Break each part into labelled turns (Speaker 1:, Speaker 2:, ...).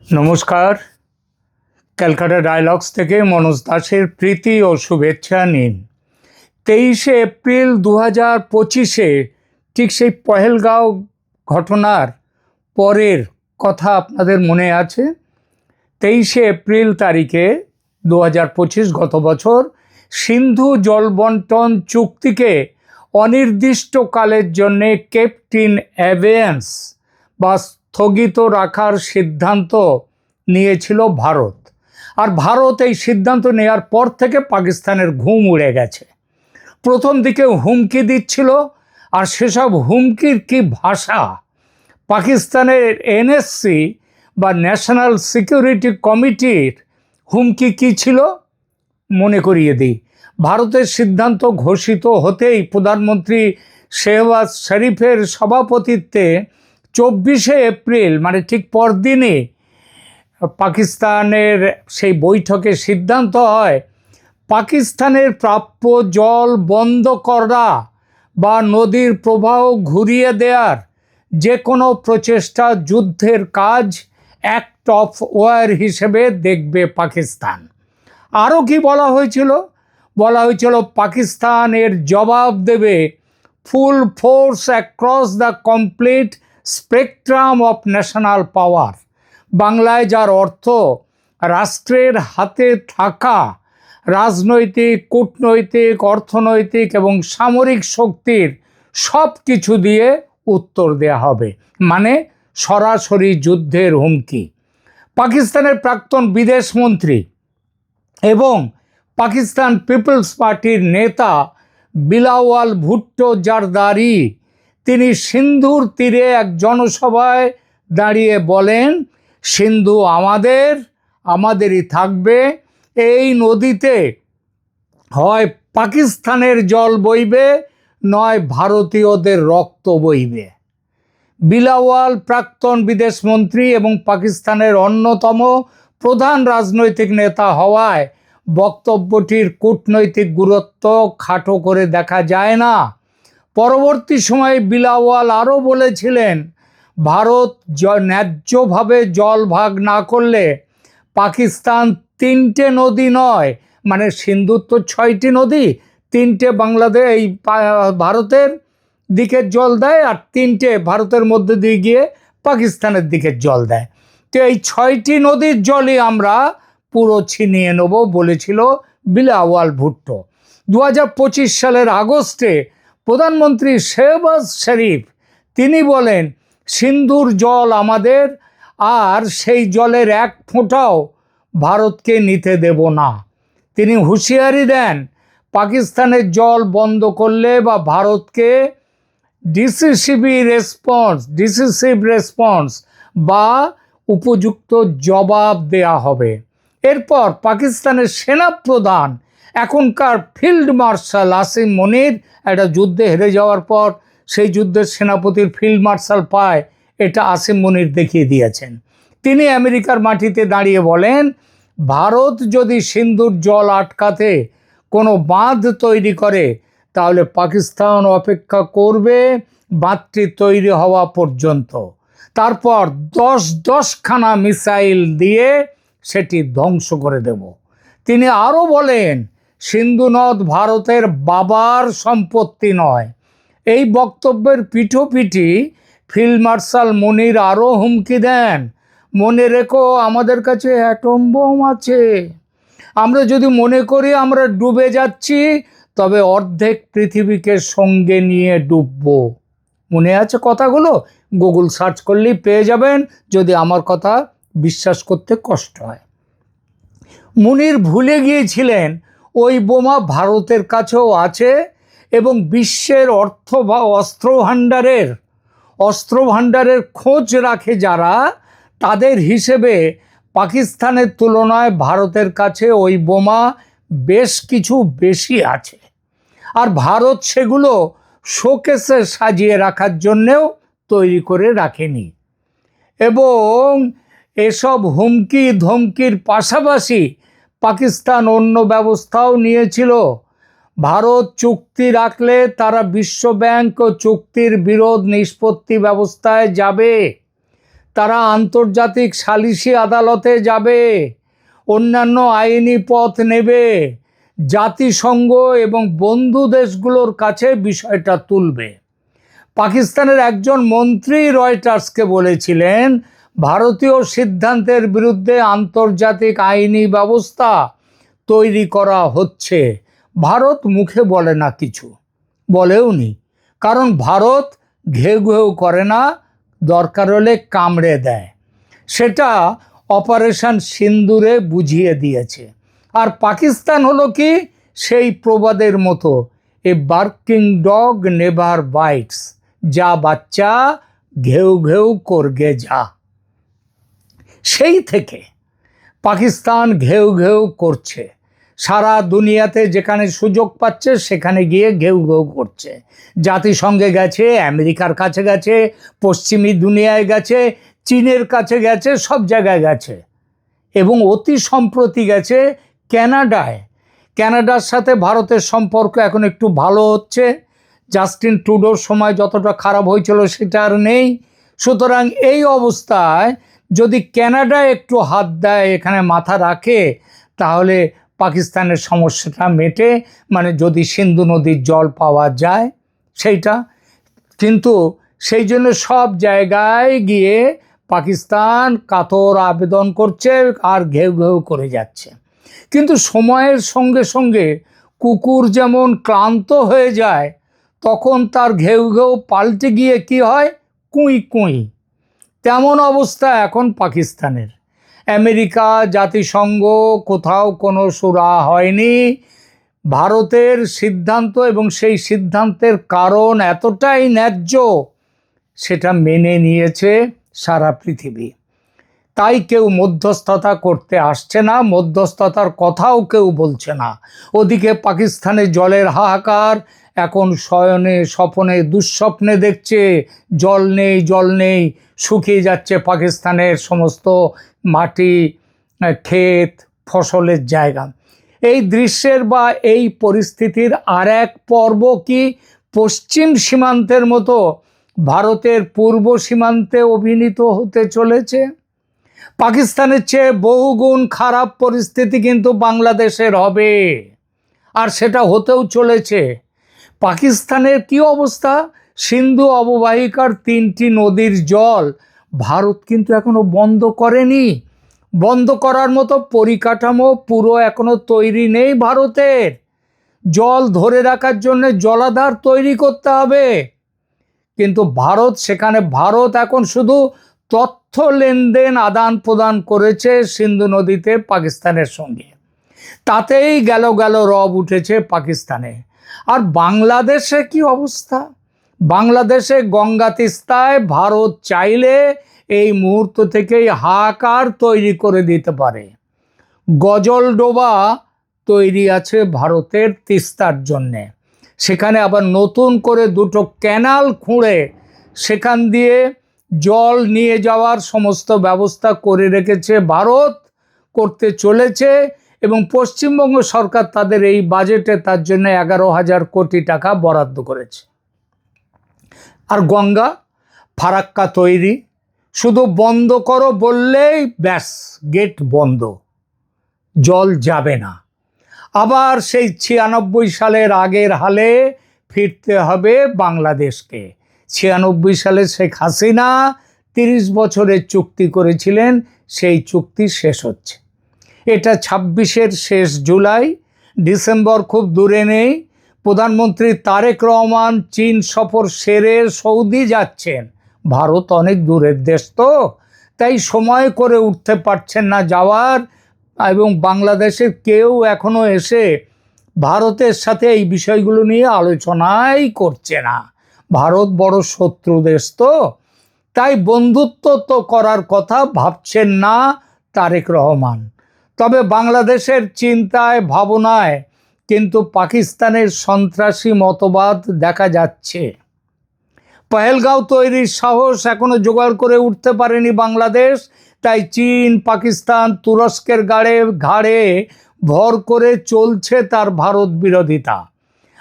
Speaker 1: নমস্কার। ক্যালকাটা ডায়ালগস থেকে মনোজ দাসের প্রীতি ও শুভেচ্ছা নিন। 23শে এপ্রিল 2025-এ ঠিক সেই পহেলগাঁও ঘটনার পরের কথা আপনাদের মনে আছে। 23শে এপ্রিল তারিখে 2025 গত বছর সিন্ধু জলবন্টন চুক্তিকে অনির্দিষ্টকালের জন্যে কেপ্ট ইন অ্যাবেয়েন্স বা স্থগিত রাখার সিদ্ধান্ত নিয়েছিল ভারত। আর ভারত এই সিদ্ধান্ত নেওয়ার পর থেকে পাকিস্তানের ঘুম উড়ে গেছে। প্রথম দিকে হুমকি দিচ্ছিল, আর সেসব হুমকির কি ভাষা! পাকিস্তানের এনএসসি বা ন্যাশনাল সিকিউরিটি কমিটির হুমকি কী ছিল মনে করিয়ে দিই। ভারতের সিদ্ধান্ত ঘোষিত হতেই প্রধানমন্ত্রী শেহবাজ শরীফের সভাপতিত্বে 24শে এপ্রিল মানে ঠিক পরদিনই পাকিস্তানের সেই বৈঠকে সিদ্ধান্ত হয় পাকিস্তানের প্রাপ্য জল বন্ধ করা বা নদীর প্রবাহ ঘুরিয়ে দেওয়ার যে কোনো প্রচেষ্টা যুদ্ধের কাজ অ্যাক্ট অফ ওয়ার হিসেবে দেখবে পাকিস্তান। আরও কি বলা হয়েছিল? বলা হয়েছিল পাকিস্তান এর জবাব দেবে ফুল force across the complete spectrum of national পাওয়ার। বাংলায় যার অর্থ রাষ্ট্রের হাতে থাকা রাজনৈতিক, কূটনৈতিক, অর্থনৈতিক এবং সামরিক শক্তির সব কিছু দিয়ে উত্তর দেয়া হবে, মানে সরাসরি যুদ্ধের হুমকি। পাকিস্তানের প্রাক্তন বিদেশমন্ত্রী এবং পাকিস্তান পিপলস পার্টির নেতা বিলাওয়াল ভুট্টো জারদারি তিনি সিন্ধুর তীরে এক জনসভায় দাঁড়িয়ে বলেন, সিন্ধু আমাদেরই থাকবে। এই নদীতে হয় পাকিস্তানের জল বইবে, নয় ভারতীয়দের রক্ত বইবে। বিলাওয়াল প্রাক্তন বিদেশমন্ত্রী এবং পাকিস্তানের অন্যতম প্রধান রাজনৈতিক নেতা হওয়ায় বক্তব্যটির কূটনৈতিক গুরুত্ব খাটো করে দেখা যায় না। পরবর্তী সময়ে বিলাওয়াল আরও বলেছিলেন, ভারত ন্যায্যভাবে জল ভাগ না করলে পাকিস্তান 3টে নদী নয়, মানে সিন্ধুর তো 6টি নদী, 3টে বাংলাদেশ এই ভারতের দিকের জল দেয়, আর 3টে ভারতের মধ্যে দিয়ে গিয়ে পাকিস্তানের দিকের জল দেয়। তো এই 6টি নদীর জলই আমরা পুরো ছিনিয়ে নেব বলেছিল বিলাওয়াল ভুট্টো। 2025 সালের আগস্টে প্রধানমন্ত্রী শেহবাজ শরীফ তিনি বলেন, সিন্ধুর জল আমাদের, আর সেই জলের এক ফোঁটাও ভারতকে নিতে দেব না। তিনি হুঁশিয়ারি দেন, পাকিস্তানের জল বন্ধ করলে বা ভারতকে ডিসিসিভ রেসপন্স বা উপযুক্ত জবাব দেয়া হবে। এরপর পাকিস্তানের সেনাপ্রধান, এখনকার ফিল্ড মার্শাল আসিম মনির, একটা যুদ্ধে হেরে যাওয়ার পর সেই যুদ্ধের সেনাপতির ফিল্ড মার্শাল পায়, এটা আসিম মনির দেখিয়ে দিয়েছেন। তিনি আমেরিকার মাটিতে দাঁড়িয়ে বলেন, ভারত যদি সিন্ধুর জল আটকাতে কোনো বাঁধ তৈরি করে তাহলে পাকিস্তান অপেক্ষা করবে বাঁধটি তৈরি হওয়া পর্যন্ত, তারপর 10খানা মিসাইল দিয়ে সেটি ধ্বংস করে দেব। তিনি আরও বলেন, সিন্ধু নদ ভারতের বাবার সম্পত্তি নয়। এই বক্তব্যের পিঠোপিঠি ফিল্ড মার্শাল মনির আরও হুমকি দেন, মনে রেখো আমাদের কাছে অ্যাটম বোম আছে। আমরা যদি মনে করি আমরা ডুবে যাচ্ছি, তবে অর্ধেক পৃথিবীকে সঙ্গে নিয়ে ডুববো। মনে আছে কথাগুলো? গুগল সার্চ করলেই পেয়ে যাবেন, যদি আমার কথা বিশ্বাস করতে কষ্ট হয়। মুনির ভুলে গিয়েছিলেন ওই বোমা ভারতের কাছেও আছে, এবং বিশ্বের অর্থ বা অস্ত্র ভাণ্ডারের খোঁজ রাখে যারা, তাদের হিসেবে পাকিস্তানের তুলনায় ভারতের কাছে ওই বোমা বেশ কিছু বেশি আছে। আর ভারত সেগুলো শোকেসে সাজিয়ে রাখার জন্যেও তৈরি করে রাখেনি। এবং এসব হুমকি ধমকির পাশাপাশি পাকিস্তান অন্য ব্যবস্থাও নিয়েছিল। ভারত চুক্তি রাখলে তারা বিশ্বব্যাংক ও চুক্তির বিরোধ নিষ্পত্তি ব্যবস্থায় যাবে। তারা আন্তর্জাতিক সালিসি আদালতে যাবে, অন্যান্য আইনি পথ নেবে, জাতিসংঘ এবং বন্ধু দেশগুলোর কাছে বিষয়টা তুলবে। পাকিস্তানের একজন মন্ত্রী রয়টার্সকে বলেছিলেন, ভারতীয় সিদ্ধান্তের বিরুদ্ধে আন্তর্জাতিক আইনি ব্যবস্থা তৈরি করা হচ্ছে। ভারত মুখে বলে না, কিছু বলেও নি, কারণ ভারত ঘেউ ঘেউ করে না, দরকার হলে কামড়ে দেয়। সেটা অপারেশন সিন্দুরে বুঝিয়ে দিয়েছে। আর পাকিস্তান হলো কি, সেই প্রবাদের মতো, a barking dog never bites, যা বাচ্চা ঘেউ ঘেউ করগে যা। সেই থেকে পাকিস্তান ঘেউ ঘেউ করছে, সারা দুনিয়াতে যেখানে সুযোগ পাচ্ছে সেখানে গিয়ে ঘেউ ঘেউ করছে। জাতিসংঘে গেছে, আমেরিকার কাছে গেছে, পশ্চিমী দুনিয়ায় গেছে, চীনের কাছে গেছে, সব জায়গায় গেছে। এবং অতি সম্প্রতি গেছে ক্যানাডায়। ক্যানাডার সাথে ভারতের সম্পর্ক এখন একটু ভালো হচ্ছে। জাস্টিন ট্রুডোর সময় যতটা খারাপ হয়েছিল সেটা আর নেই। সুতরাং এই অবস্থায় যদি ক্যানাডা একটু হাত দেয়, এখানে মাথা রাখে, তাহলে পাকিস্তানের সমস্যাটা মেটে, মানে যদি সিন্ধু নদীর জল পাওয়া যায় সেইটা। কিন্তু সেই জন্য সব জায়গায় গিয়ে পাকিস্তান কাতর আবেদন করছে আর ঘেউ ঘেউ করে যাচ্ছে। কিন্তু সময়ের সঙ্গে সঙ্গে কুকুর যেমন ক্লান্ত হয়ে যায়, তখন তার ঘেউ ঘেউ পাল্টে গিয়ে কি হয়, কুঁই কুঁই। তেমন অবস্থা এখন পাকিস্তানের। আমেরিকা, জাতিসংঘ, কোথাও কোনো সুরা হয়নি। ভারতের সিদ্ধান্ত এবং সেই সিদ্ধান্তের কারণ এতটাই ন্যায্য, সেটা মেনে নিয়েছে সারা পৃথিবী। তাই কেউ মধ্যস্থতা করতে আসছে না, মধ্যস্থতার কথাও কেউ বলছে না। ওদিকে পাকিস্তানে জলের হাহাকার, এখন শয়নে স্বপনে দুঃস্বপ্নে দেখছে জল নেই, জল নেই, শুকিয়ে যাচ্ছে পাকিস্তানের সমস্ত মাটি, ক্ষেত, ফসলের জায়গা। এই দৃশ্যের বা এই পরিস্থিতির আর এক পর্ব কি পশ্চিম সীমান্তের মতো ভারতের পূর্ব সীমান্তে অভিনীত হতে চলেছে। পাকিস্তানের চেয়ে বহুগুণ খারাপ পরিস্থিতি কিন্তু বাংলাদেশের হবে, আর সেটা হতেও চলেছে। পাকিস্তানের কি অবস্থা, সিন্ধু অববাহিকার 3টি নদীর জল ভারত কিন্তু এখনো বন্ধ করেনি। বন্ধ করার মতো পরিকাঠামো পুরো এখনো তৈরি নেই ভারতের। জল ধরে রাখার জন্য জলাধার তৈরি করতে হবে, কিন্তু ভারত এখন শুধু তথ্য লেনদেন আদান প্রদান করেছে সিন্ধু নদীতে পাকিস্তানের সঙ্গে, তাতেই গেল রব উঠেছে পাকিস্তানে। আর বাংলাদেশে কি অবস্থা, বাংলাদেশে গঙ্গা তিস্তায় ভারত চাইলে এই মুহূর্ত থেকেই হাহাকার তৈরি করে দিতে পারে। গজলডোবা তৈরি আছে ভারতের তিস্তার জন্যে, সেখানে আবার নতুন করে 2টো ক্যানাল খুঁড়ে সেখান দিয়ে জল নিয়ে যাওয়ার সমস্ত ব্যবস্থা করে রেখেছে ভারত, করতে চলেছে। এবং পশ্চিমবঙ্গ সরকার তাদের এই বাজেটে তার জন্য 11,000 কোটি টাকা বরাদ্দ করেছে। আর গঙ্গা ফারাক্কা তৈরি, শুধু বন্ধ করো বললেই ব্যাস গেট বন্ধ, জল যাবে না। আবার সেই 96 সালের আগের হালে ফিরতে হবে বাংলাদেশকে। 96 সালে শেখ হাসিনা 30 বছরের চুক্তি করেছিলেন, সেই চুক্তি শেষ হচ্ছে। এটা 26-এর শেষ জুলাই, ডিসেম্বর খুব দূরে নেই। প্রধানমন্ত্রী তারেক রহমান চীন সফর সেরে সৌদি যাচ্ছেন। ভারত অনেক দূরের দেশ তো, তাই সময় করে উঠতে পারছেন না যাওয়ার। এবং বাংলাদেশের কেউ এখনো এসে ভারতের সাথে এই বিষয়গুলো নিয়ে আলোচনাই করছে না। ভারত বড় শত্রু দেশ তো, তাই বন্ধুত্ব তো করার কথা ভাবছেন না তারেক রহমান। তবে বাংলাদেশের চিন্তায় ভাবনায় কিন্তু পাকিস্তানের সন্ত্রাসী মতবাদ দেখা যাচ্ছে। পহেলগাঁও তৈরির সাহস এখনো জোগাড় করে উঠতে পারেনি বাংলাদেশ, তাই চীন, পাকিস্তান, তুরস্কের ঘাড়ে ভর করে চলছে তার ভারত বিরোধিতা।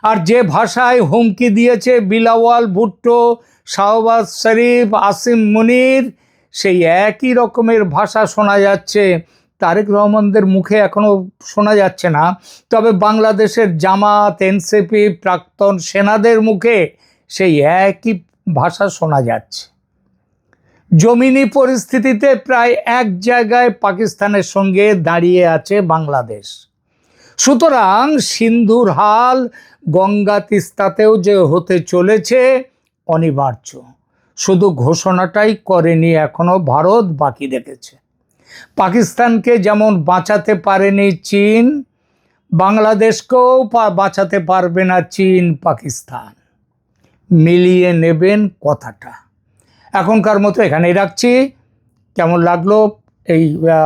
Speaker 1: আর যে ভাষায় হুমকি দিয়েছে বিলাওয়াল ভুট্টো, শাহবাজ শরীফ, আসিম মুনির, সেই একই রকমের ভাষা শোনা যাচ্ছে। তারেক রহমানদের মুখে এখনো শোনা যাচ্ছে না, তবে বাংলাদেশের জামাত, এনসিপি, প্রাক্তন সেনাদের মুখে সেই একই ভাষা শোনা যাচ্ছে। জমিনি পরিস্থিতিতে প্রায় এক জায়গায় পাকিস্তানের সঙ্গে দাঁড়িয়ে আছে বাংলাদেশ। সুতরাং সিন্ধুর হাল গঙ্গা তিস্তাতেও যে হতে চলেছে অনিবার্য। শুধু ঘোষণাটাই করেনি এখনো ভারত, বাকি রেখেছে। পাকিস্তানকে যেমন বাঁচাতে পারেনি চীন, বাংলাদেশকেও বাঁচাতে পারবে না চীন পাকিস্তান। মিলিয়ে নেবেন কথাটা। এখনকার মতো এখানেই রাখছি। কেমন লাগলো এই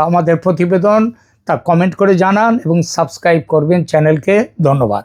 Speaker 1: আমাদের প্রতিবেদন তা কমেন্ট করে জানান এবং সাবস্ক্রাইব করবেন চ্যানেলকে। ধন্যবাদ।